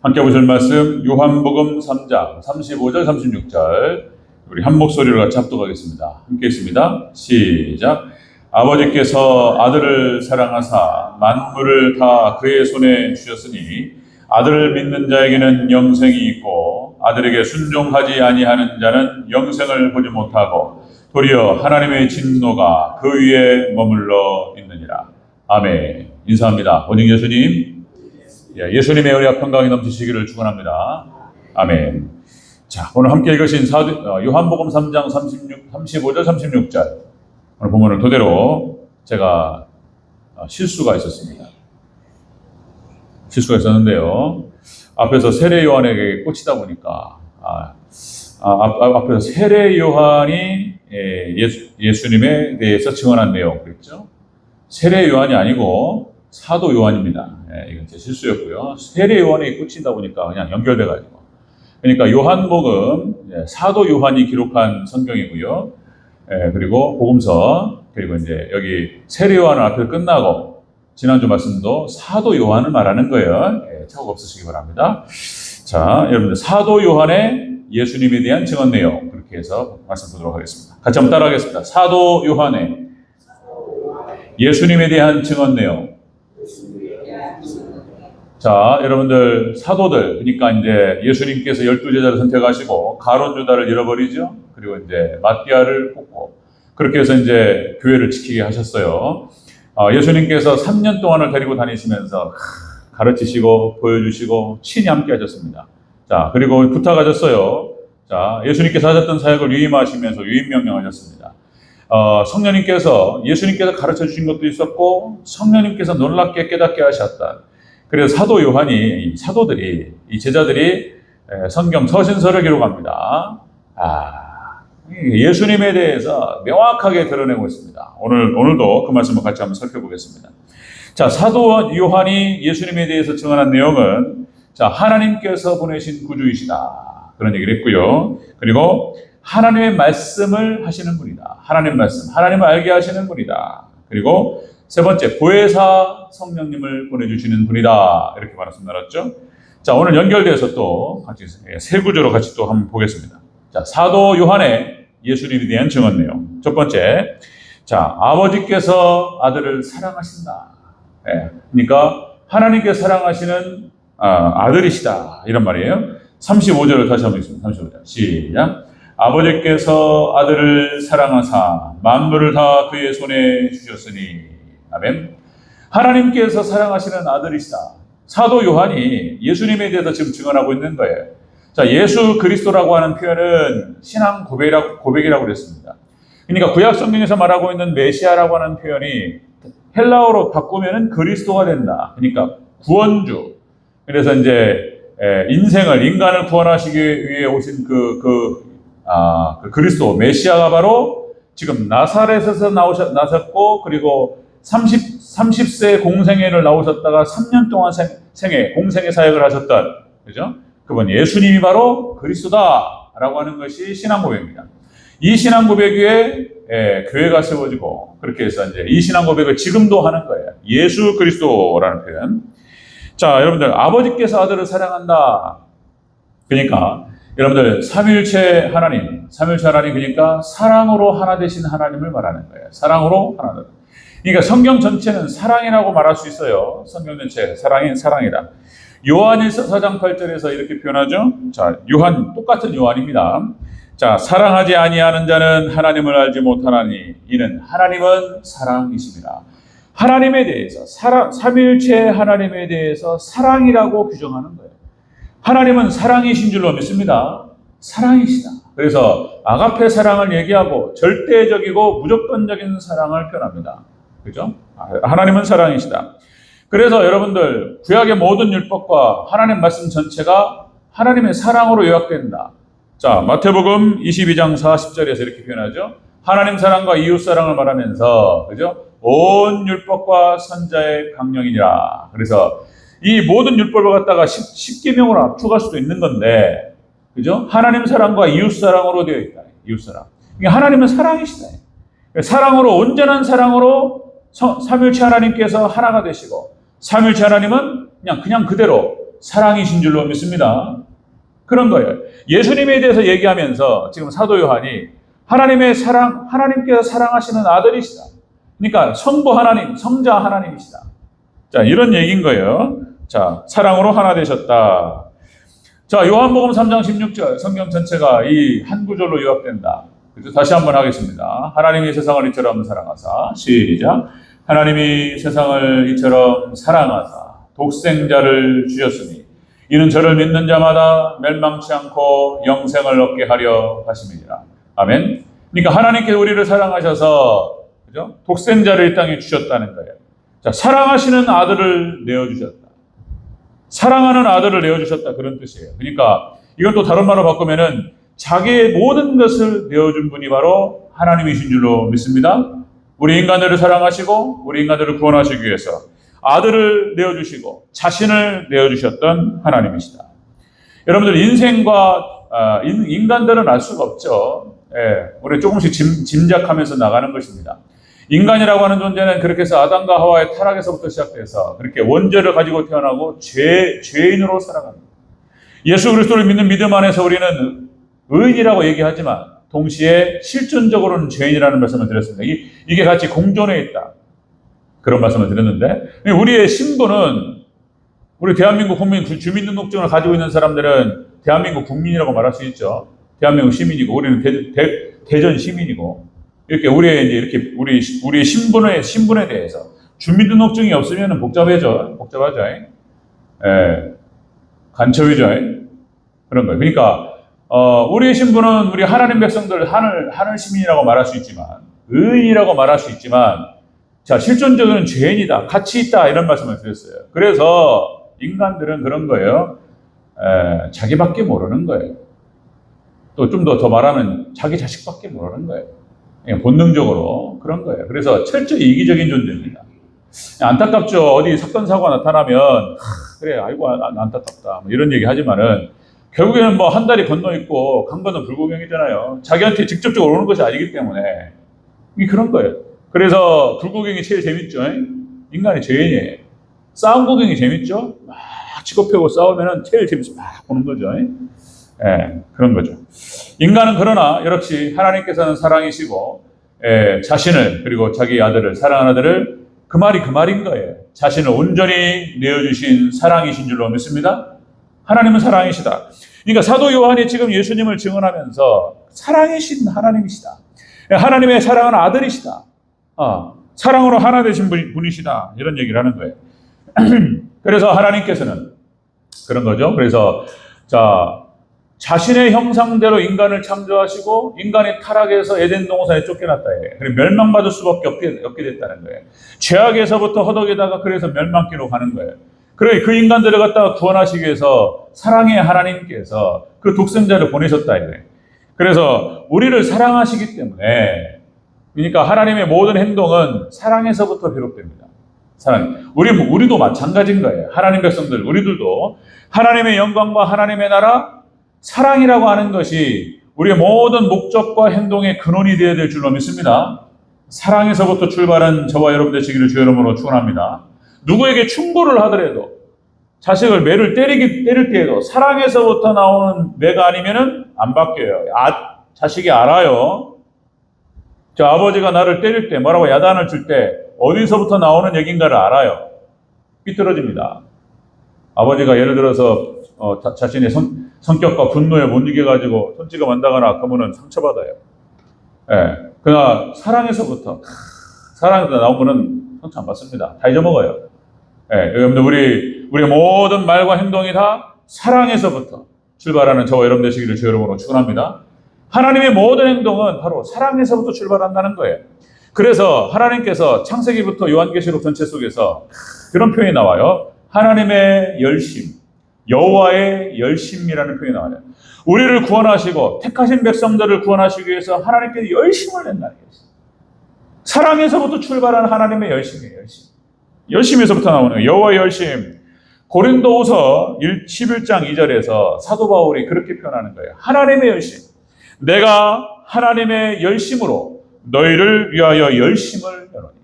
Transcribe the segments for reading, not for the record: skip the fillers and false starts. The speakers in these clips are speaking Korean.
함께 보실 말씀 요한복음 3장 35절 36절 우리 한 목소리로 같이 합독하겠습니다. 함께 있습니다. 시작. 아버지께서 아들을 사랑하사 만물을 다 그의 손에 주셨으니 아들을 믿는 자에게는 영생이 있고 아들에게 순종하지 아니하는 자는 영생을 보지 못하고 도리어 하나님의 진노가 그 위에 머물러 있느니라. 아멘. 인사합니다. 오직 예수님, 예수님의 은혜와 평강이 넘치시기를 축원합니다. 아멘. 자, 오늘 함께 읽으신 요한복음 3장 35절 36절 오늘 본문을 토대로 제가 실수가 있었습니다. 실수가 있었는데요. 앞에서 세례 요한에게 꽂히다 보니까 앞에서 세례 요한이 예수님에 대해서 증언한 내용 그랬죠. 세례 요한이 아니고 사도 요한입니다. 이건 제 실수였고요. 세례 요한에 꽂히다 보니까 그냥 연결돼가지고. 그러니까 요한복음 사도 요한이 기록한 성경이고요. 그리고 복음서 그리고 이제 여기 세례 요한은 앞에 끝나고 지난주 말씀도 사도 요한을 말하는 거예요. 착오 없으시기 바랍니다. 자, 여러분들 사도 요한의 예수님에 대한 증언 내용 그렇게 해서 말씀 보도록 하겠습니다. 같이 한번 따라하겠습니다. 사도 요한의 예수님에 대한 증언 내용. 자, 여러분들 사도들 그러니까 이제 예수님께서 12제자를 선택하시고 가룟 유다를 잃어버리죠. 그리고 이제 마띠아를 뽑고 그렇게 해서 이제 교회를 지키게 하셨어요. 예수님께서 3년 동안을 데리고 다니시면서 가르치시고 보여주시고 친히 함께 하셨습니다. 자, 그리고 부탁하셨어요. 자, 예수님께서 하셨던 사역을 유임하시면서 유임 명령하셨습니다. 성령님께서 예수님께서 가르쳐 주신 것도 있었고 성령님께서 놀랍게 깨닫게 하셨다. 그래서 사도 요한이 사도들이 이 제자들이 성경 서신서를 기록합니다. 예수님에 대해서 명확하게 드러내고 있습니다. 오늘도 그 말씀을 같이 한번 살펴보겠습니다. 자, 사도 요한이 예수님에 대해서 증언한 내용은 자, 하나님께서 보내신 구주이시다. 그런 얘기를 했고요. 그리고 하나님의 말씀을 하시는 분이다. 하나님 말씀, 하나님을 알게 하시는 분이다. 그리고 세 번째, 보혜사 성령님을 보내주시는 분이다. 이렇게 말씀 나눴죠. 자, 오늘 연결돼서 또 같이 세 구조로 같이 또 한번 보겠습니다. 자, 사도 요한의 예수님에 대한 증언 내용. 첫 번째, 자, 아버지께서 아들을 사랑하신다. 그러니까 하나님께 사랑하시는 아들이시다. 이런 말이에요. 35절을 다시 한번 읽습니다. 35절. 시작. 아버지께서 아들을 사랑하사 만물을 다 그의 손에 주셨으니 아멘. 하나님께서 사랑하시는 아들이시다. 사도 요한이 예수님에 대해서 지금 증언하고 있는 거예요. 자, 예수 그리스도라고 하는 표현은 신앙 고백이라고 그랬습니다. 그러니까 구약 성경에서 말하고 있는 메시아라고 하는 표현이 헬라어로 바꾸면은 그리스도가 된다. 그러니까 구원주. 그래서 이제 인간을 구원하시기 위해 오신 그 그리스도 메시아가 바로 지금 나사렛에서 나셨고 그리고 30세 공생애를 나오셨다가 3년 동안 공생애 사역을 하셨던 그죠? 그분 예수님이 바로 그리스도다라고 하는 것이 신앙 고백입니다. 이 신앙 고백 위에 교회가 세워지고 그렇게 해서 이제 이 신앙 고백을 지금도 하는 거예요. 예수 그리스도라는 표현. 자, 여러분들 아버지께서 아들을 사랑한다. 그러니까 여러분들 삼위일체 하나님 그러니까 사랑으로 하나 되신 하나님을 말하는 거예요. 사랑으로 하나 되신. 그러니까 성경 전체는 사랑이라고 말할 수 있어요. 성경 전체 사랑이다. 요한일서 4장 8절에서 이렇게 표현하죠. 자, 똑같은 요한입니다. 자, 사랑하지 아니하는 자는 하나님을 알지 못하나니 이는 하나님은 사랑이십니다. 하나님에 대해서 삼위일체 하나님에 대해서 사랑이라고 규정하는 거예요. 하나님은 사랑이신 줄로 믿습니다. 사랑이시다. 그래서 아가페 사랑을 얘기하고 절대적이고 무조건적인 사랑을 표현합니다. 그죠? 하나님은 사랑이시다. 그래서 여러분들 구약의 모든 율법과 하나님 말씀 전체가 하나님의 사랑으로 요약된다. 자, 마태복음 22장 40절에서 이렇게 표현하죠. 하나님 사랑과 이웃 사랑을 말하면서 그죠? 온 율법과 선자의 강령이니라. 그래서 이 모든 율법을 갖다가 10계명으로 압축할 수도 있는 건데 그죠? 하나님 사랑과 이웃 사랑으로 되어 있다. 이웃 사랑. 그러니까 하나님은 사랑이시다. 사랑으로 온전한 사랑으로 삼위일체 하나님께서 하나가 되시고 삼위일체 하나님은 그냥 그대로 사랑이신 줄로 믿습니다. 그런 거예요. 예수님에 대해서 얘기하면서 지금 사도 요한이 하나님의 사랑, 하나님께서 사랑하시는 아들이시다. 그러니까 성부 하나님, 성자 하나님이시다. 자, 이런 얘기인 거예요. 자, 사랑으로 하나 되셨다. 자, 요한복음 3장 16절 성경 전체가 이 한 구절로 요약된다. 그래서 다시 한번 하겠습니다. 하나님이 세상을 이처럼 사랑하사, 시작. 하나님이 세상을 이처럼 사랑하사 독생자를 주셨으니 이는 저를 믿는 자마다 멸망치 않고 영생을 얻게 하려 하심이니라. 아멘. 그러니까 하나님께서 우리를 사랑하셔서, 그죠? 독생자를 이 땅에 주셨다는 거예요. 자, 사랑하시는 아들을 내어주셨다. 사랑하는 아들을 내어주셨다. 그런 뜻이에요. 그러니까 이건 또 다른 말로 바꾸면은 자기의 모든 것을 내어준 분이 바로 하나님이신 줄로 믿습니다. 우리 인간들을 사랑하시고 우리 인간들을 구원하시기 위해서 아들을 내어주시고 자신을 내어주셨던 하나님이시다. 여러분들 인간들은 알 수가 없죠. 예, 우리 조금씩 짐작하면서 나가는 것입니다. 인간이라고 하는 존재는 그렇게 해서 아담과 하와의 타락에서부터 시작돼서 그렇게 원죄를 가지고 태어나고 죄인으로 살아갑니다. 예수 그리스도를 믿는 믿음 안에서 우리는 의인이라고 얘기하지만 동시에 실존적으로는 죄인이라는 말씀을 드렸습니다. 이게 같이 공존해 있다. 그런 말씀을 드렸는데, 우리의 신분은, 우리 대한민국 국민 주민등록증을 가지고 있는 사람들은 대한민국 국민이라고 말할 수 있죠. 대한민국 시민이고, 우리는 대전 시민이고, 이렇게 우리의 신분에 대해서 주민등록증이 없으면 복잡하죠. 예, 간첩이죠. 그런 거예요. 그러니까 우리의 신분은 우리 하나님 백성들 하늘 시민이라고 말할 수 있지만, 의인이라고 말할 수 있지만, 자, 실존적으로는 죄인이다, 가치 있다, 이런 말씀을 드렸어요. 그래서 인간들은 그런 거예요. 자기밖에 모르는 거예요. 또 좀 더 말하면 자기 자식밖에 모르는 거예요. 본능적으로 그런 거예요. 그래서 철저히 이기적인 존재입니다. 안타깝죠. 어디 사건 사고가 나타나면 그래, 아이고 안타깝다, 뭐 이런 얘기 하지만은 결국에는 뭐 한 달이 건너 있고 강 건너 불구경이잖아요. 자기한테 직접적으로 오는 것이 아니기 때문에 이게 그런 거예요. 그래서 불구경이 제일 재밌죠. 인간이 죄인이에요. 싸움 구경이 재밌죠. 막 치고 펴고 싸우면은 제일 재밌어. 막 보는 거죠. 그런 거죠. 인간은 그러나 역시 하나님께서는 사랑이시고 자신을, 그리고 자기 아들을, 사랑하는 아들을, 그 말인 거예요. 자신을 온전히 내어주신 사랑이신 줄로 믿습니다. 하나님은 사랑이시다. 그러니까 사도 요한이 지금 예수님을 증언하면서 사랑이신 하나님이시다. 하나님의 사랑하는 아들이시다. 사랑으로 하나 되신 분이시다. 이런 얘기를 하는 거예요. 그래서 하나님께서는 그런 거죠. 그래서 자신의 형상대로 인간을 창조하시고 인간이 타락해서 에덴 동산에 쫓겨났다. 그리고 멸망받을 수밖에 없게 됐다는 거예요. 죄악에서부터 허덕에다가 그래서 멸망기로 가는 거예요. 그래, 그 인간들을 갖다가 구원하시기 위해서 사랑의 하나님께서 그 독생자를 보내셨다. 그래서 우리를 사랑하시기 때문에, 그러니까 하나님의 모든 행동은 사랑에서부터 비롯됩니다. 사랑. 우리도 마찬가지인 거예요. 하나님 백성들, 우리들도 하나님의 영광과 하나님의 나라, 사랑이라고 하는 것이 우리의 모든 목적과 행동의 근원이 되어야 될 줄로 믿습니다. 사랑에서부터 출발한 저와 여러분 되시기를 주의 이름으로 축원합니다. 누구에게 충고를 하더라도, 자식을 매를 때릴 때에도 사랑에서부터 나오는 매가 아니면은 안 바뀌어요. 자식이 알아요. 저 아버지가 나를 때릴 때, 뭐라고 야단을 줄 때 어디서부터 나오는 얘기인가를 알아요. 삐뚤어집니다. 아버지가 예를 들어서 자신의 성격과 분노에 못 이겨가지고 손찌가 만다거나 그러면은 상처받아요. 그러나 사랑에서부터 나오면은 상처 안 받습니다. 다 잊어먹어요. 여러분들 우리의 모든 말과 행동이 다 사랑에서부터 출발하는 저와 여러분 되시기를 주의 이름으로 축원합니다. 하나님의 모든 행동은 바로 사랑에서부터 출발한다는 거예요. 그래서 하나님께서 창세기부터 요한계시록 전체 속에서 그런 표현이 나와요. 하나님의 열심, 여호와의 열심이라는 표현이 나와요. 우리를 구원하시고 택하신 백성들을 구원하시기 위해서 하나님께서 열심을 낸다는 것이죠. 사랑에서부터 출발한 하나님의 열심이에요. 열심에서부터 나오는 거예요. 여호와의 열심. 고린도후서 11장 2절에서 사도 바울이 그렇게 표현하는 거예요. 하나님의 열심. 내가 하나님의 열심으로 너희를 위하여 열심을 내노니.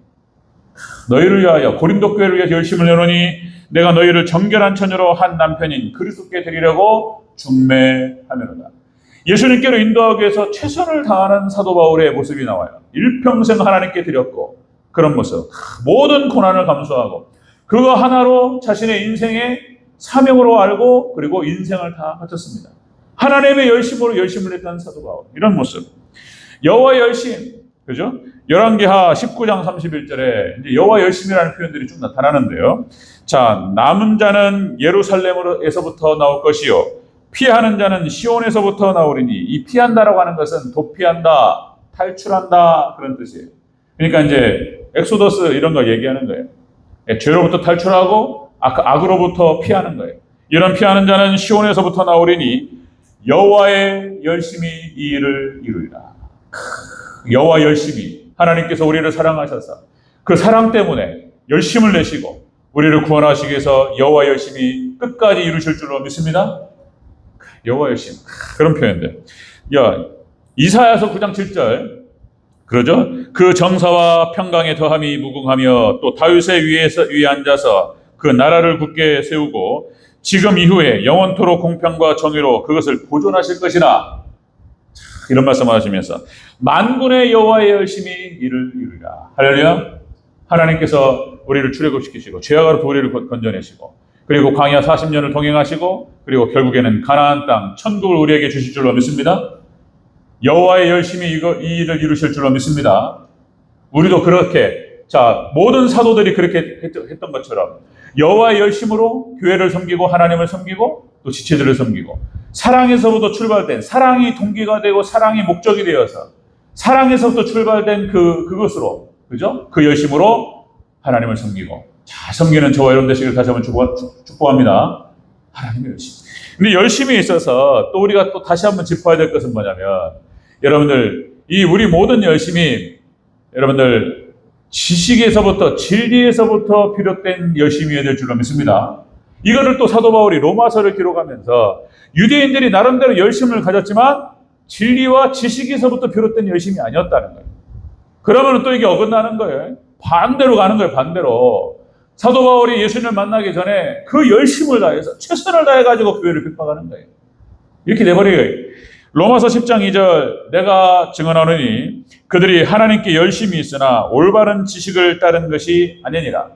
너희를 위하여 고린도 교회를 위해서 열심을 내노니 내가 너희를 정결한 처녀로 한 남편인 그리스도께 드리려고 중매하노라. 예수님께로 인도하기 위해서 최선을 다하는 사도 바울의 모습이 나와요. 일평생 하나님께 드렸고 그런 모습, 모든 고난을 감수하고 그거 하나로 자신의 인생의 사명으로 알고 그리고 인생을 다 바쳤습니다. 하나님의 열심으로 열심을 했던 사도 바울, 이런 모습. 여호와의 열심, 그죠? 열왕기하 19장 31절에 이제 여호와 열심이라는 표현들이 좀 나타나는데요. 자, 남은 자는 예루살렘에서부터 나올 것이요 피하는 자는 시온에서부터 나오리니, 이 피한다라고 하는 것은 도피한다, 탈출한다 그런 뜻이에요. 그러니까 이제 엑소더스 이런 거 얘기하는 거예요. 죄로부터 탈출하고 악으로부터 피하는 거예요. 이런 피하는 자는 시온에서부터 나오리니 여호와의 열심이 이 일을 이루리라. 여호와 열심히, 하나님께서 우리를 사랑하셔서 그 사랑 때문에 열심을 내시고 우리를 구원하시기 위해서 여호와 열심히 끝까지 이루실 줄로 믿습니다. 여호와 열심, 그런 표현들. 이사야서 9장 7절 그러죠? 그 정사와 평강의 더함이 무궁하며 또 다윗의 위에 앉아서 그 나라를 굳게 세우고 지금 이후에 영원토록 공평과 정의로 그것을 보존하실 것이라. 이런 말씀하시면서 만군의 여호와의 열심히 이를 이루리라. 할렐루야. 하나님께서 우리를 출애굽시키시고 죄악으로부터 우리를 건져내시고 그리고 광야 40년을 동행하시고 그리고 결국에는 가나안 땅 천국을 우리에게 주실 줄로 믿습니다. 여호와의 열심히 이 일을 이루실 줄로 믿습니다. 우리도 그렇게, 자, 모든 사도들이 그렇게 했던 것처럼 여호와의 열심으로 교회를 섬기고 하나님을 섬기고 또 지체들을 섬기고, 사랑에서부터 출발된, 사랑이 동기가 되고 사랑이 목적이 되어서 사랑에서부터 출발된 그것으로, 그죠? 그 열심으로 하나님을 섬기고, 자, 섬기는 저와 여러분 되시기를 다시 한번 축복합니다. 하나님의 열심. 근데 열심히 있어서 또 우리가 또 다시 한번 짚어야 될 것은 뭐냐면, 여러분들, 우리 모든 열심이, 여러분들, 지식에서부터, 진리에서부터 비롯된 열심이어야 될 줄로 믿습니다. 이거를 또 사도 바울이 로마서를 기록하면서 유대인들이 나름대로 열심을 가졌지만 진리와 지식에서부터 비롯된 열심이 아니었다는 거예요. 그러면 또 이게 어긋나는 거예요. 반대로 가는 거예요, 반대로. 사도 바울이 예수님을 만나기 전에 그 열심을 다해서, 최선을 다해가지고 교회를 핍박하는 거예요. 이렇게 돼버려요. 로마서 10장 2절, 내가 증언하노니 그들이 하나님께 열심히 있으나 올바른 지식을 따른 것이 아니니라.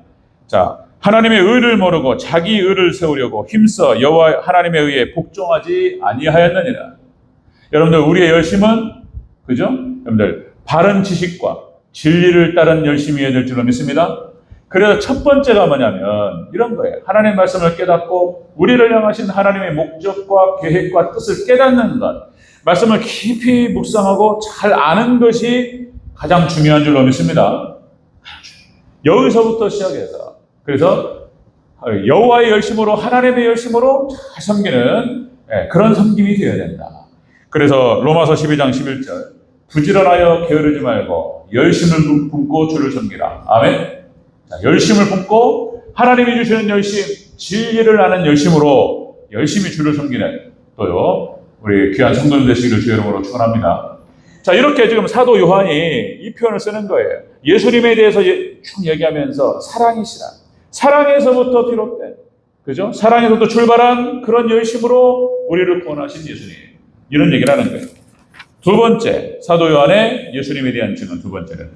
자, 하나님의 의를 모르고 자기 의를 세우려고 힘써 여호와 하나님의 의에 복종하지 아니하였느니라. 여러분들, 우리의 열심은, 그죠? 여러분들, 바른 지식과 진리를 따른 열심이어야 될 줄로 믿습니다. 그래서 첫 번째가 뭐냐면 이런 거예요. 하나님의 말씀을 깨닫고 우리를 향하신 하나님의 목적과 계획과 뜻을 깨닫는 것, 말씀을 깊이 묵상하고 잘 아는 것이 가장 중요한 줄로 믿습니다. 여기서부터 시작해서, 그래서 여호와의 열심으로, 하나님의 열심으로 잘 섬기는 그런 섬김이 되어야 된다. 그래서 로마서 12장 11절, 부지런하여 게으르지 말고 열심을 품고 주를 섬기라. 아멘. 자, 열심을 품고 하나님이 주시는 열심, 진리를 아는 열심으로 열심히 주를 섬기는, 또요, 우리 귀한 성도님 되시기를 주의 이름으로 축원합니다. 자, 이렇게 지금 사도 요한이 이 표현을 쓰는 거예요. 예수님에 대해서 쭉 얘기하면서 사랑이시라, 사랑에서부터 비롯된, 그죠? 사랑에서부터 출발한 그런 열심으로 우리를 구원하신 예수님, 이런 얘기를 하는 거예요. 두 번째, 사도 요한의 예수님에 대한 증언 두 번째는,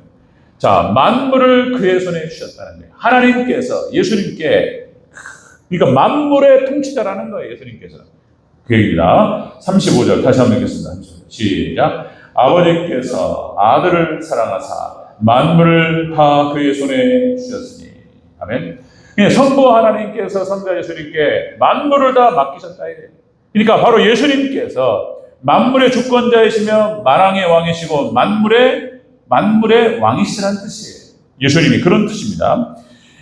자, 만물을 그의 손에 주셨다는 거예요. 하나님께서 예수님께, 그러니까 만물의 통치자라는 거예요, 예수님께서. 그 얘기입니다. 35절 다시 한번 읽겠습니다. 시작. 아버지께서 아들을 사랑하사 만물을 다 그의 손에 주셨으니. 아멘. 성부 하나님께서 성자 예수님께 만물을 다 맡기셨다. 그러니까 바로 예수님께서 만물의 주권자이시며 만왕의 왕이시고 만물의 왕이시라는 뜻이에요. 예수님이 그런 뜻입니다.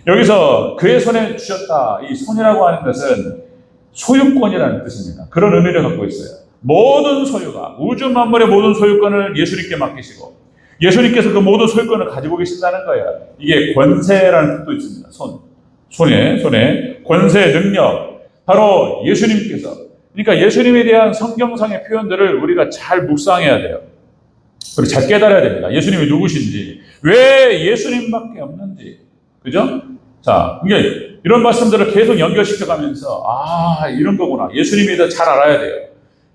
여기서 그의 손에 주셨다. 이 손이라고 하는 것은 소유권이라는 뜻입니다. 그런 의미를 갖고 있어요. 모든 소유가, 우주 만물의 모든 소유권을 예수님께 맡기시고 예수님께서 그 모든 소유권을 가지고 계신다는 거예요. 이게 권세라는 뜻도 있습니다. 손에 권세, 능력, 바로 예수님께서. 그러니까 예수님에 대한 성경상의 표현들을 우리가 잘 묵상해야 돼요. 그리고 잘 깨달아야 됩니다. 예수님이 누구신지, 왜 예수님밖에 없는지, 그죠? 자, 이게 이런 말씀들을 계속 연결시켜가면서 이런 거구나. 예수님에 대해 잘 알아야 돼요.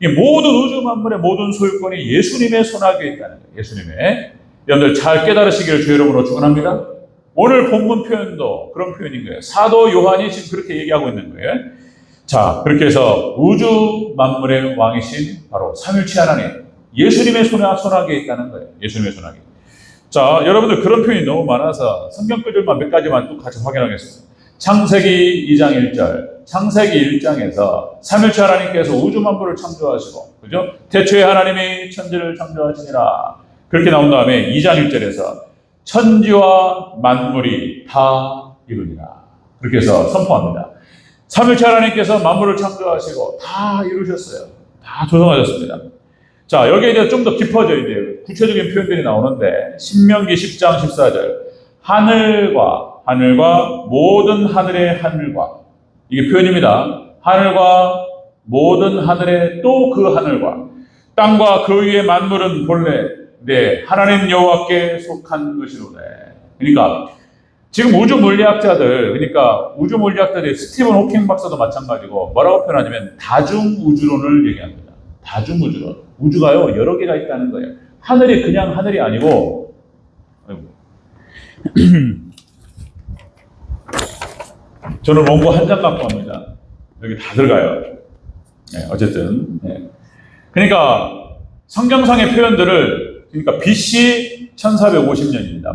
이 모든 우주 만물의 모든 소유권이 예수님의 손아귀에 있다는 거예요. 예수님의. 여러분들 잘 깨달으시기를 주의 이름으로 축원합니다. 오늘 본문 표현도 그런 표현인 거예요. 사도 요한이 지금 그렇게 얘기하고 있는 거예요. 자, 그렇게 해서 우주 만물의 왕이신 바로 삼위일체 하나님, 예수님의 손아귀에 있다는 거예요. 예수님의 손아귀. 자, 여러분들 그런 표현이 너무 많아서 성경 구절만 몇 가지만 또 같이 확인하겠습니다. 창세기 2장 1절, 창세기 1장에서 삼위일체 하나님께서 우주 만물을 창조하시고, 그죠? 태초에 하나님이 천지를 창조하시니라. 그렇게 나온 다음에 2장 1절에서 천지와 만물이 다 이루니라. 그렇게 해서 선포합니다. 삼위일체 하나님께서 만물을 창조하시고 다 이루셨어요. 다 조성하셨습니다. 자, 여기에 이제 좀 더 깊어져야 돼요. 구체적인 표현들이 나오는데, 신명기 10장 14절. 하늘과 모든 하늘의 하늘과. 이게 표현입니다. 하늘과 모든 하늘의 또 그 하늘과. 땅과 그 위의 만물은 본래 하나님 여호와께 속한 것이로되. 그러니까 지금 우주 물리학자들, 그러니까 우주 물리학자들이 스티븐 호킹 박사도 마찬가지고 뭐라고 표현하냐면 다중우주론을 얘기합니다. 다중우주론. 우주가요 여러 개가 있다는 거예요. 하늘이 그냥 하늘이 아니고 저는 원고 한 장 갖고 갑니다. 여기 다 들어가요. 네, 어쨌든 그러니까 성경상의 표현들을, 그러니까 BC 1450년입니다.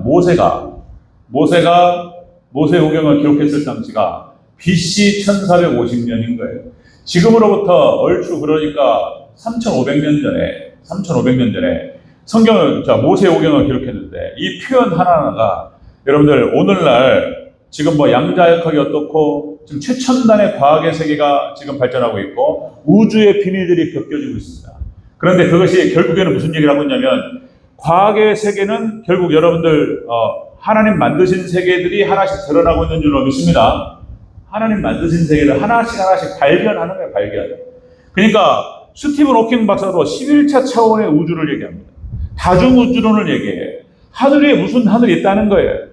모세오경을 기록했을 당시가 BC 1450년인 거예요. 지금으로부터 얼추 그러니까 3,500년 전에 성경을, 모세오경을 기록했는데, 이 표현 하나하나가 여러분들 오늘날 지금 뭐 양자역학이 어떻고 지금 최첨단의 과학의 세계가 지금 발전하고 있고 우주의 비밀들이 벗겨지고 있습니다. 그런데 그것이 결국에는 무슨 얘기를 하고 있냐면, 과학의 세계는 결국 여러분들 하나님 만드신 세계들이 하나씩 드러나고 있는 줄로 믿습니다. 하나님 만드신 세계를 하나씩 발견하는 거예요. 발견. 그러니까 스티븐 호킹 박사도 11차 차원의 우주를 얘기합니다. 다중우주론을 얘기해요. 하늘에 무슨 하늘이 있다는 거예요.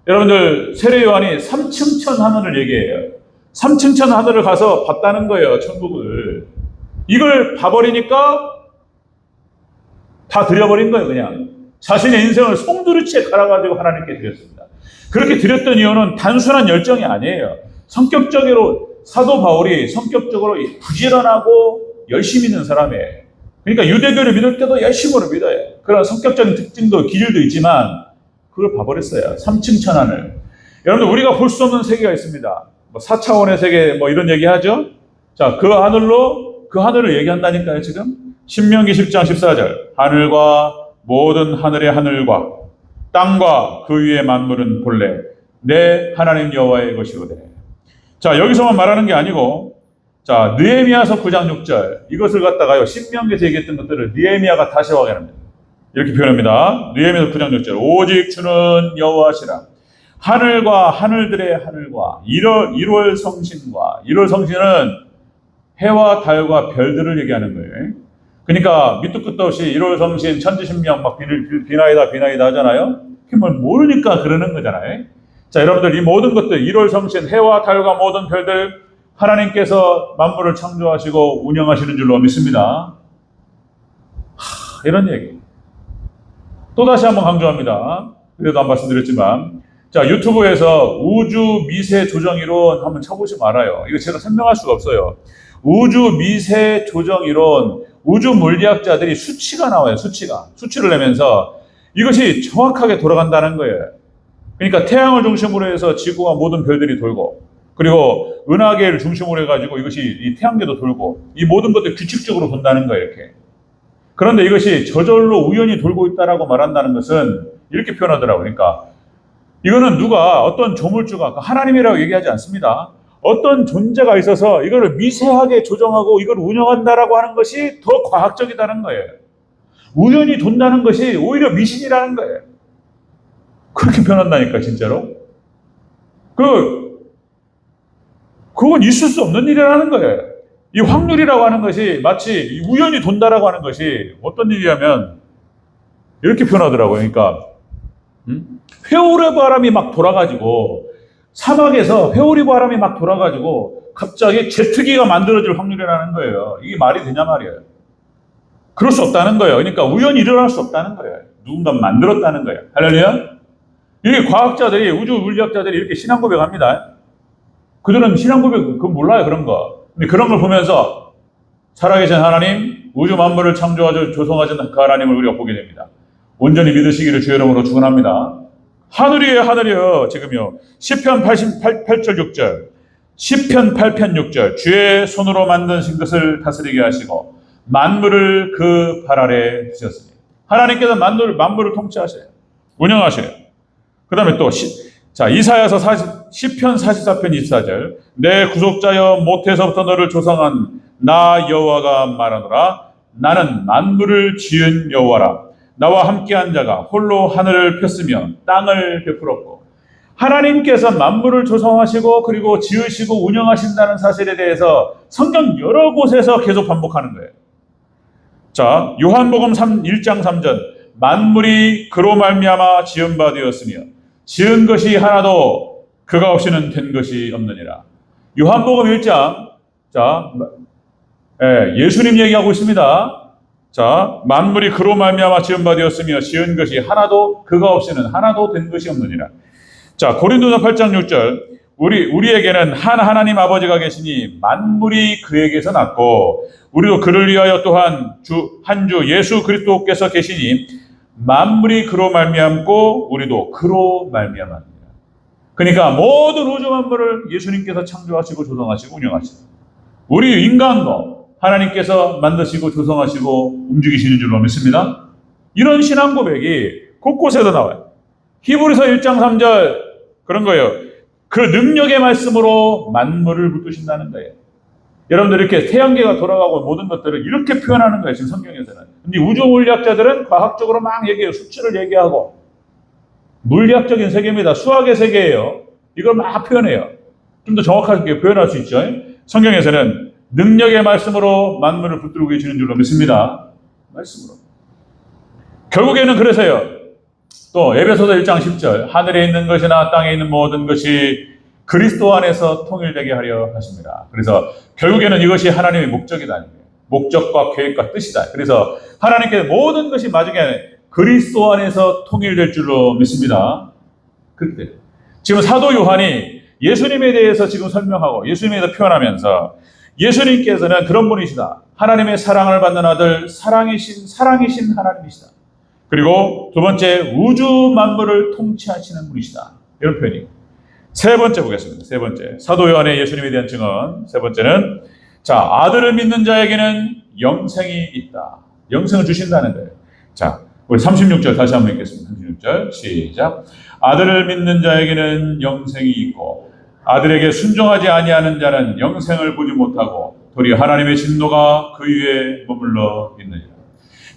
여러분들 세례 요한이 3층천 하늘을 얘기해요. 3층천 하늘을 가서 봤다는 거예요. 천국을. 이걸 봐버리니까 다 드려버린 거예요. 그냥 자신의 인생을 송두리째 갈아가지고 하나님께 드렸습니다. 그렇게 드렸던 이유는 단순한 열정이 아니에요. 성격적으로 사도 바울이 성격적으로 부지런하고 열심히 있는 사람이에요. 그러니까 유대교를 믿을 때도 열심으로 믿어요. 그런 성격적인 특징도 기질도 있지만 그걸 봐버렸어요. 3층천 하늘. 여러분들 우리가 볼 수 없는 세계가 있습니다. 뭐 4차원의 세계 뭐 이런 얘기 하죠. 자, 그 하늘을 얘기한다니까요. 지금 신명기 10장 14절. 하늘과 모든 하늘의 하늘과 땅과 그 위의 만물은 본래 내 하나님 여호와의 것이로되. 자, 여기서만 말하는 게 아니고, 자, 느헤미야서 9장 6절. 이것을 갖다가요, 신명기에서 얘기했던 것들을 느헤미야가 다시 확인합니다. 이렇게 표현합니다. 느헤미야서 9장 6절. 오직 주는 여호와시라. 하늘과 하늘들의 하늘과 1월 성신과, 1월 성신은 해와 달과 별들을 얘기하는 거예요. 그러니까 밑도 끝도 없이 1월 성신, 천지신명 막 비나이다 하잖아요. 그게 뭘 모르니까 그러는 거잖아요. 자, 여러분들 이 모든 것들, 1월 성신, 해와 달과 모든 별들 하나님께서 만물을 창조하시고 운영하시는 줄로 믿습니다. 이런 얘기. 또다시 한번 강조합니다. 그래도 한 말씀드렸지만, 자, 유튜브에서 우주 미세 조정이론 한번 쳐보시면 알아요. 이거 제가 설명할 수가 없어요. 우주 미세 조정이론, 우주 물리학자들이 수치가 나와요. 수치를 내면서 이것이 정확하게 돌아간다는 거예요. 그러니까 태양을 중심으로 해서 지구와 모든 별들이 돌고, 그리고 은하계를 중심으로 해가지고 이것이 이 태양계도 돌고, 이 모든 것들이 규칙적으로 돈다는 거예요. 이렇게. 그런데 이것이 저절로 우연히 돌고 있다라고 말한다는 것은 이렇게 표현하더라고요. 그러니까 이거는 누가 어떤 조물주가 하나님이라고 얘기하지 않습니다. 어떤 존재가 있어서 이거를 미세하게 조정하고 이걸 운영한다라고 하는 것이 더 과학적이다는 거예요. 우연히 돈다는 것이 오히려 미신이라는 거예요. 그렇게 표현한다니까, 진짜로. 그건 있을 수 없는 일이라는 거예요. 이 확률이라고 하는 것이 마치 우연히 돈다라고 하는 것이 어떤 일이냐면 이렇게 표현하더라고요. 그러니까 회오리 바람이 막 돌아가지고 사막에서 회오리 바람이 막 돌아가지고 갑자기 제트기가 만들어질 확률이라는 거예요. 이게 말이 되냐 말이에요. 그럴 수 없다는 거예요. 그러니까 우연히 일어날 수 없다는 거예요. 누군가 만들었다는 거예요. 할렐루야. 이게 과학자들이, 우주 물리학자들이 이렇게 신앙 고백합니다. 그들은 신앙 고백 그건 몰라요, 그런 거. 근데 그런 걸 보면서 살아계신 하나님, 우주 만물을 창조하고 조성하신 그 하나님을 우리가 보게 됩니다. 온전히 믿으시기를 주의 이름으로 축원합니다. 하늘이에요, 하늘이요. 지금요. 시편 88절 6절. 시편 8편 6절. 주의 손으로 만드신 것을 다스리게 하시고 만물을 그 발 아래 두셨으니. 하나님께서 만물을 통치하셔요. 운영하셔요. 그 다음에 또 이사야서 시편 44편 24절. 내 구속자여 모태에서부터 너를 조성한 나 여호와가 말하노라. 나는 만물을 지은 여호와라. 나와 함께한 자가 홀로 하늘을 폈으며 땅을 베풀었고. 하나님께서 만물을 조성하시고 그리고 지으시고 운영하신다는 사실에 대해서 성경 여러 곳에서 계속 반복하는 거예요. 자, 요한복음 1장 3절. 만물이 그로 말미암아 지은 바 되었으며 지은 것이 하나도 그가 없이는 된 것이 없느니라. 요한복음 1장. 자, 예수님 얘기하고 있습니다. 자, 만물이 그로 말미암아 지은 바 되었으며 지은 것이 하나도 그가 없이는 하나도 된 것이 없느니라. 자, 고린도서 8장 6절. 우리에게는 한 하나님 아버지가 계시니 만물이 그에게서 났고 우리도 그를 위하여 또한 한 주 예수 그리스도께서 계시니 만물이 그로 말미암고 우리도 그로 말미암았느니라. 그러니까 모든 우주 만물을 예수님께서 창조하시고 조성하시고 운영하시고 우리 인간도 하나님께서 만드시고 조성하시고 움직이시는 줄로 믿습니다. 이런 신앙 고백이 곳곳에서 나와요. 히브리서 1장 3절 그런 거예요. 그 능력의 말씀으로 만물을 붙드신다는 거예요. 여러분들 이렇게 태양계가 돌아가고 모든 것들을 이렇게 표현하는 거예요. 지금 성경에서는. 근데 우주 물리학자들은 과학적으로 막 얘기해요. 수치를 얘기하고 물리학적인 세계입니다. 수학의 세계예요. 이걸 막 표현해요. 좀 더 정확하게 표현할 수 있죠. 성경에서는 능력의 말씀으로 만물을 붙들고 계시는 줄로 믿습니다. 말씀으로. 결국에는 그래서요. 또 에베소서 1장 10절. 하늘에 있는 것이나 땅에 있는 모든 것이 그리스도 안에서 통일되게 하려 하십니다. 그래서 결국에는 이것이 하나님의 목적이다. 목적과 계획과 뜻이다. 그래서 하나님께서 모든 것이 나중에 그리스도 안에서 통일될 줄로 믿습니다. 그때 지금 사도 요한이 예수님에 대해서 지금 설명하고 예수님에 대해서 표현하면서 예수님께서는 그런 분이시다. 하나님의 사랑을 받는 아들, 사랑이신 하나님이시다. 그리고 두 번째, 우주 만물을 통치하시는 분이시다. 이런 표현이고. 세 번째 보겠습니다. 세 번째. 사도 요한의 예수님에 대한 증언. 세 번째는, 자, 아들을 믿는 자에게는 영생이 있다. 영생을 주신다는 거예요. 자, 우리 36절 다시 한번 읽겠습니다. 36절. 시작. 아들을 믿는 자에게는 영생이 있고, 아들에게 순종하지 아니하는 자는 영생을 보지 못하고, 도리어 하나님의 진노가 그 위에 머물러 있느니라.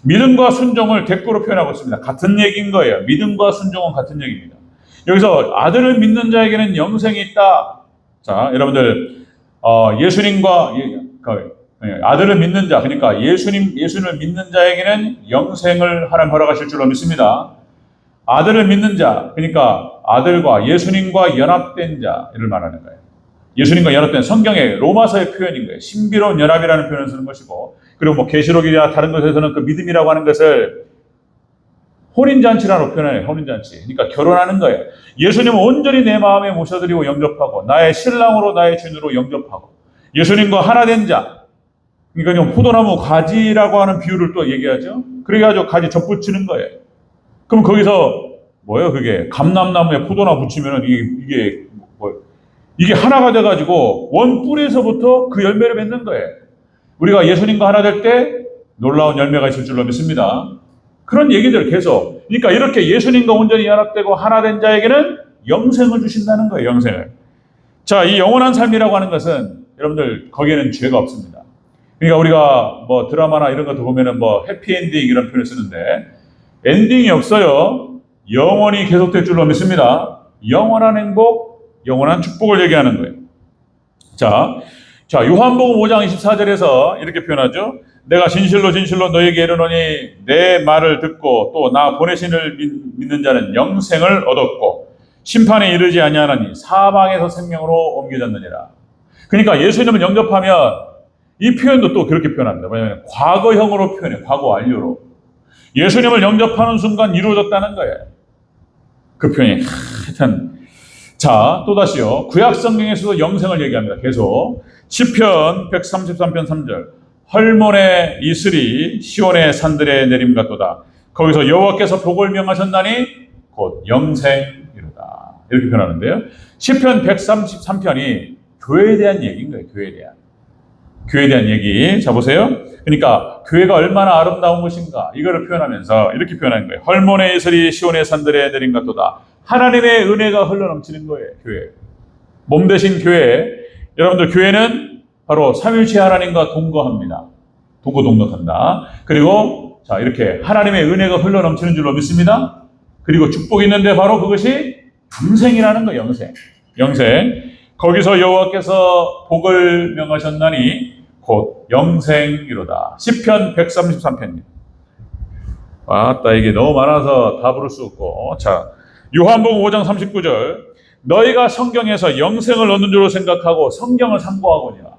믿음과 순종을 대꾸로 표현하고 있습니다. 같은 얘기인 거예요. 믿음과 순종은 같은 얘기입니다. 여기서 아들을 믿는 자에게는 영생이 있다. 자, 여러분들 예수님과 아들을 믿는 자, 그러니까 예수님을 믿는 자에게는 영생을 하나님 허락하실 줄로 믿습니다. 아들을 믿는 자, 그러니까 아들과 예수님과 연합된 자를 말하는 거예요. 예수님과 연합된 성경의 로마서의 표현인 거예요. 신비로운 연합이라는 표현을 쓰는 것이고, 그리고 뭐 계시록이나 다른 것에서는 그 믿음이라고 하는 것을 혼인잔치라고 표현해요. 혼인잔치. 그러니까 결혼하는 거예요. 예수님은 온전히 내 마음에 모셔드리고 영접하고 나의 신랑으로 나의 주인으로 영접하고 예수님과 하나 된 자. 그러니까 포도나무 가지라고 하는 비유를 또 얘기하죠. 그래가지고 가지 접붙이는 거예요. 그럼 거기서 뭐예요? 그게 감람나무에 포도나무 붙이면은 이게 하나가 돼가지고 원 뿌리에서부터 그 열매를 맺는 거예요. 우리가 예수님과 하나 될 때 놀라운 열매가 있을 줄로 믿습니다. 그런 얘기들 계속. 그러니까 이렇게 예수님과 온전히 연합되고 하나 된 자에게는 영생을 주신다는 거예요. 영생을. 자, 이 영원한 삶이라고 하는 것은 여러분들 거기에는 죄가 없습니다. 그러니까 우리가 뭐 드라마나 이런 것도 보면은 뭐 해피엔딩 이런 표현을 쓰는데 엔딩이 없어요. 영원히 계속될 줄로 믿습니다. 영원한 행복, 영원한 축복을 얘기하는 거예요. 자, 요한복음 5장 24절에서 이렇게 표현하죠. 내가 진실로 진실로 너에게 이르노니 내 말을 듣고 또 나 보내신을 믿는 자는 영생을 얻었고 심판에 이르지 아니하나니 사방에서 생명으로 옮겨졌느니라. 그러니까 예수님을 영접하면 이 표현도 또 그렇게 표현합니다. 왜냐하면 과거형으로 표현해. 과거 완료로. 예수님을 영접하는 순간 이루어졌다는 거예요. 그 표현이 하여튼. 자, 또다시요. 구약 성경에서도 영생을 얘기합니다. 계속. 시편 133편 3절. 헐몬의 이슬이 시온의 산들에 내림 같도다. 거기서 여호와께서 복을 명하셨나니 곧 영생이로다. 이렇게 표현하는데요. 시편 133편이 교회에 대한 얘기인 거예요. 교회에 대한 얘기. 자, 보세요. 그러니까 교회가 얼마나 아름다운 것인가 이거를 표현하면서 이렇게 표현하는 거예요. 헐몬의 이슬이 시온의 산들에 내린 것도다. 하나님의 은혜가 흘러넘치는 거예요. 교회. 몸 대신 교회. 여러분들 교회는 바로 삼위일체 하나님과 동거합니다. 동거동락한다. 그리고 자, 이렇게 하나님의 은혜가 흘러넘치는 줄로 믿습니다. 그리고 축복이 있는데 바로 그것이 영생이라는 거예요. 영생. 거기서 여호와께서 복을 명하셨나니 곧 영생이로다. 시편 133편입니다. 아따, 이게 너무 많아서 다 부를 수 없고. 자, 요한복음 5장 39절. 너희가 성경에서 영생을 얻는 줄로 생각하고 성경을 상고하거니와.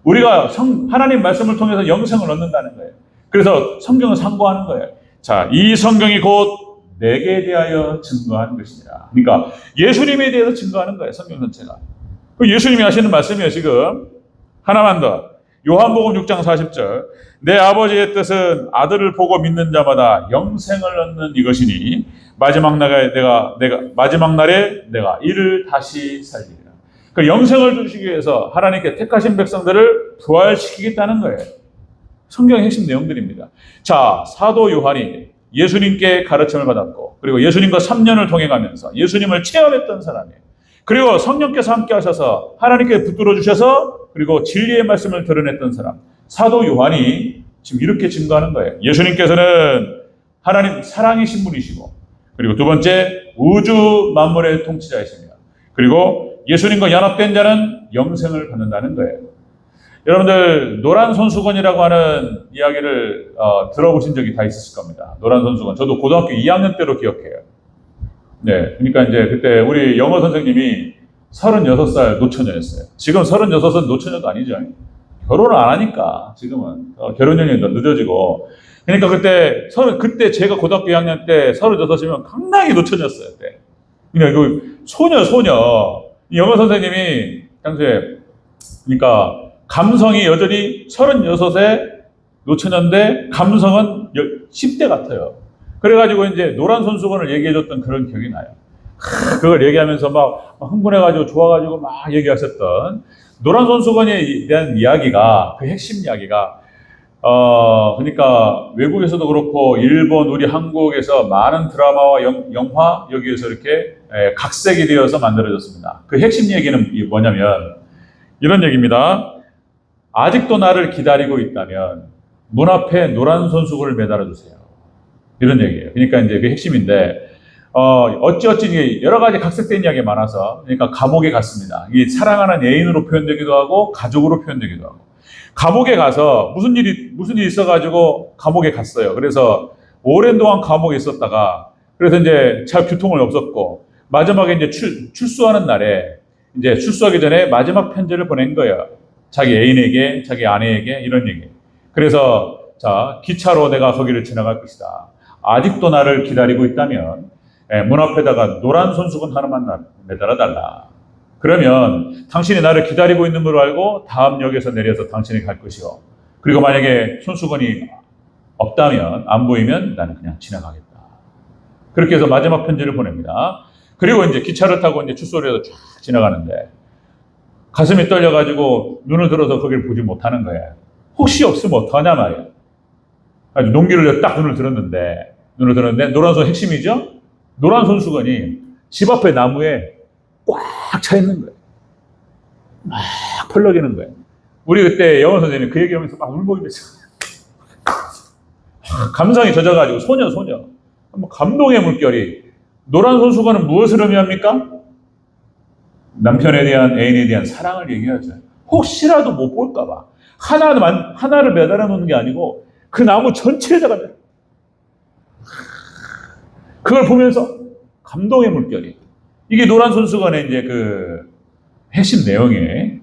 우리가 하나님 말씀을 통해서 영생을 얻는다는 거예요. 그래서 성경을 상고하는 거예요. 자, 이 성경이 곧 내게 대하여 증거하는 것이니라. 그러니까 예수님에 대해서 증거하는 거예요. 성경 전체가. 예수님이 하시는 말씀이에요. 지금 하나만 더. 요한복음 6장 40절. 내 아버지의 뜻은 아들을 보고 믿는 자마다 영생을 얻는 이것이니 마지막 날에 내가 이를 다시 살리리라. 그 영생을 주시기 위해서 하나님께 택하신 백성들을 부활시키겠다는 거예요. 성경의 핵심 내용들입니다. 자, 사도 요한이 예수님께 가르침을 받았고 그리고 예수님과 3년을 동행하면서 예수님을 체험했던 사람이에요. 그리고 성령께서 함께 하셔서 하나님께 붙들어 주셔서 그리고 진리의 말씀을 드러냈던 사람, 사도 요한이 지금 이렇게 증거하는 거예요. 예수님께서는 하나님 사랑이신 분이시고 그리고 두 번째 우주 만물의 통치자이시며 그리고 예수님과 연합된 자는 영생을 받는다는 거예요. 여러분들 노란 손수건이라고 하는 이야기를 들어보신 적이 다 있으실 겁니다. 노란 손수건. 저도 고등학교 2학년 때로 기억해요. 네, 그러니까 이제 그때 우리 영어 선생님이 36살 노처녀였어요. 지금 36은 노처녀도 아니죠. 결혼을 안 하니까 지금은 결혼 연령이 더 늦어지고. 그러니까 그때 제가 고등학교 2학년 때 36이면 강하게 노처녀였어요. 그때. 그러니까 그 소녀. 영어 선생님이 당시에 그러니까 감성이 여전히 36에 노처녀인데 감성은 10대 같아요. 그래가지고 이제 노란 손수건을 얘기해줬던 그런 기억이 나요. 그걸 얘기하면서 막 흥분해가지고 좋아가지고 막 얘기하셨던 노란 손수건에 대한 이야기가, 그 핵심 이야기가, 그러니까 외국에서도 그렇고 일본, 우리 한국에서 많은 드라마와 영화 여기에서 이렇게 각색이 되어서 만들어졌습니다. 그 핵심 얘기는 뭐냐면 이런 얘기입니다. 아직도 나를 기다리고 있다면 문 앞에 노란 손수건을 매달아 주세요. 이런 얘기예요. 그러니까 이제 그 핵심인데, 어찌 여러 가지 각색된 이야기가 많아서, 그러니까 감옥에 갔습니다. 이게 사랑하는 애인으로 표현되기도 하고, 가족으로 표현되기도 하고. 감옥에 가서 무슨 일이 있어가지고 감옥에 갔어요. 그래서 오랜 동안 감옥에 있었다가, 그래서 이제 잘 교통을 없었고, 마지막에 이제 출소하는 날에, 이제 출소하기 전에 마지막 편지를 보낸 거예요. 자기 애인에게, 자기 아내에게, 이런 얘기. 그래서, 자, 기차로 내가 거기를 지나갈 것이다. 아직도 나를 기다리고 있다면 문 앞에다가 노란 손수건 하나만 매달아 달라. 그러면 당신이 나를 기다리고 있는 걸 알고 다음 역에서 내려서 당신이 갈 것이요. 그리고 만약에 손수건이 없다면, 안 보이면 나는 그냥 지나가겠다. 그렇게 해서 마지막 편지를 보냅니다. 그리고 이제 기차를 타고 이제 출소를 해서 쫙 지나가는데 가슴이 떨려가지고 눈을 들어서 거기를 보지 못하는 거예요. 혹시 없으면 어떡하냐 말이에요. 아주 농기를 딱 눈을 들었는데 노란 손 핵심이죠? 노란 손수건이 집 앞에 나무에 꽉 차 있는 거예요. 막 펄럭이는 거예요. 우리 그때 영어 선생님이 그 얘기하면서 막 울먹이면서 감성이 젖어가지고 소녀 감동의 물결이. 노란 손수건은 무엇을 의미합니까? 남편에 대한, 애인에 대한 사랑을 얘기하죠. 혹시라도 못 볼까 봐. 하나를 매달아 놓는 게 아니고 그 나무 전체에다가 그걸 보면서 감동의 물결이. 이게 노란 손수건의 이제 그 핵심 내용이에요.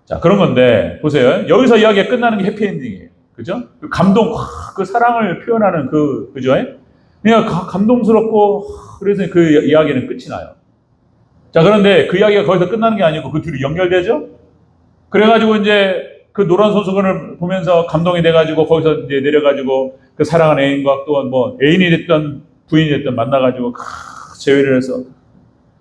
자, 그런 건데, 보세요. 여기서 이야기가 끝나는 게 해피엔딩이에요. 그죠? 그 감동, 그 사랑을 표현하는 그죠? 그냥 감동스럽고, 그래서 그 이야기는 끝이 나요. 자, 그런데 그 이야기가 거기서 끝나는 게 아니고 그 뒤로 연결되죠? 그래가지고 이제 그 노란 손수건을 보면서 감동이 돼가지고 거기서 이제 내려가지고 그 사랑하는 애인과 또 뭐 애인이 됐던 부인이 됐던 만나가지고 재회를 해서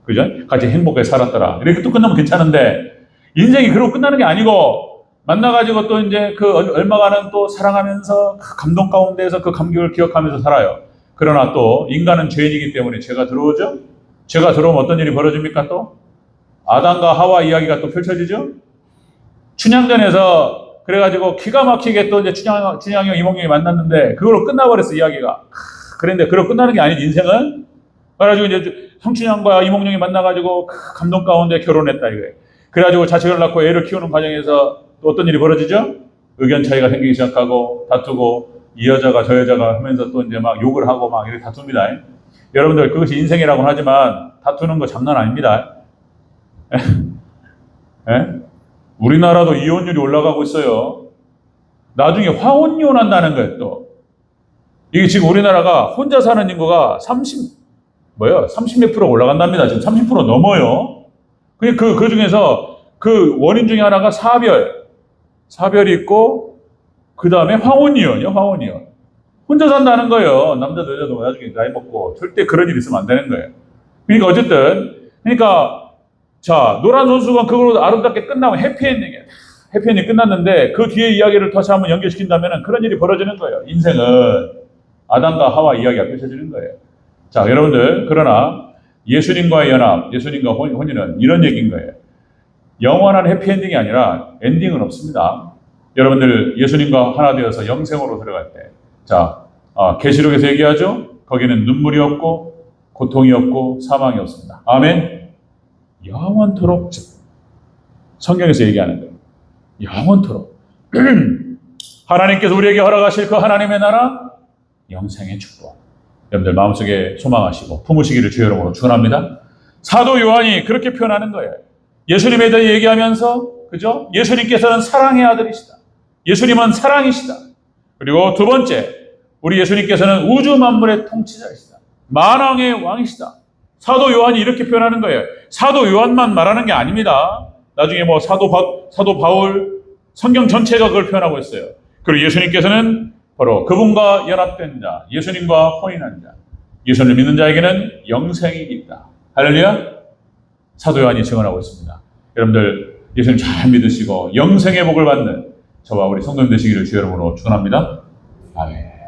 그죠? 같이 행복하게 살았더라. 이렇게 또 끝나면 괜찮은데 인생이 그러고 끝나는 게 아니고 만나가지고 또 이제 그 얼마간은 또 사랑하면서 그 감동 가운데에서 그 감격을 기억하면서 살아요. 그러나 또 인간은 죄인이기 때문에 죄가 들어오죠? 죄가 들어오면 어떤 일이 벌어집니까 또? 아담과 하와 이야기가 또 펼쳐지죠? 춘향전에서 그래가지고 기가 막히게 또 이제 춘향이와 이몽룡이 만났는데 그걸로 끝나버렸어 이야기가. 그런데 그걸로 끝나는 게 아닌 인생은 그래가지고 이제 성춘향과 이몽룡이 만나가지고 감동 가운데 결혼했다 이거예요. 그래가지고 자식을 낳고 애를 키우는 과정에서 또 어떤 일이 벌어지죠? 의견 차이가 생기기 시작하고 다투고 이 여자가 저 여자가 하면서 또 이제 막 욕을 하고 막 이렇게 다툽니다. 여러분들 그것이 인생이라고는 하지만 다투는 거 장난 아닙니다. 우리나라도 이혼율이 올라가고 있어요. 나중에 화혼이혼한다는 거예요 또. 이게 지금 우리나라가 혼자 사는 인구가 30몇 프로 올라간답니다. 지금 30% 넘어요. 그 중에서 그 원인 중에 하나가 사별이 있고, 그 다음에 황혼이혼이요, 황혼이혼. 혼자 산다는 거예요. 남자도 여자도 나중에 나이 먹고. 절대 그런 일이 있으면 안 되는 거예요. 그러니까 어쨌든, 자, 노란 손수건 그걸로 아름답게 끝나면 해피엔딩이에요. 해피엔딩 끝났는데, 그 뒤에 이야기를 다시 한번 연결시킨다면 그런 일이 벌어지는 거예요. 인생은 아담과 하와 이야기가 펼쳐지는 거예요. 자, 여러분들, 그러나 예수님과의 연합, 예수님과 혼인은 이런 얘기인 거예요. 영원한 해피엔딩이 아니라 엔딩은 없습니다. 여러분들 예수님과 하나 되어서 영생으로 들어갈 때, 자, 계시록에서 얘기하죠. 거기는 눈물이 없고 고통이 없고 사망이 없습니다. 아멘. 영원토록 성경에서 얘기하는 거예요. 영원토록 하나님께서 우리에게 허락하실 그 하나님의 나라, 영생의 축복. 여러분들 마음속에 소망하시고 품으시기를 주의 이름으로 축원합니다. 사도 요한이 그렇게 표현하는 거예요. 예수님에 대해 얘기하면서, 그죠? 예수님께서는 사랑의 아들이시다. 예수님은 사랑이시다. 그리고 두 번째, 우리 예수님께서는 우주 만물의 통치자이시다. 만왕의 왕이시다. 사도 요한이 이렇게 표현하는 거예요. 사도 요한만 말하는 게 아닙니다. 나중에 뭐 사도 바울, 성경 전체가 그걸 표현하고 있어요. 그리고 예수님께서는 바로 그분과 연합된 자, 예수님과 혼인한 자, 예수님을 믿는 자에게는 영생이 있다. 할렐루야. 사도 요한이 증언하고 있습니다. 여러분들 예수님 잘 믿으시고 영생의 복을 받는 저와 우리 성도님 되시기를 주의 이름으로 축원합니다. 아멘.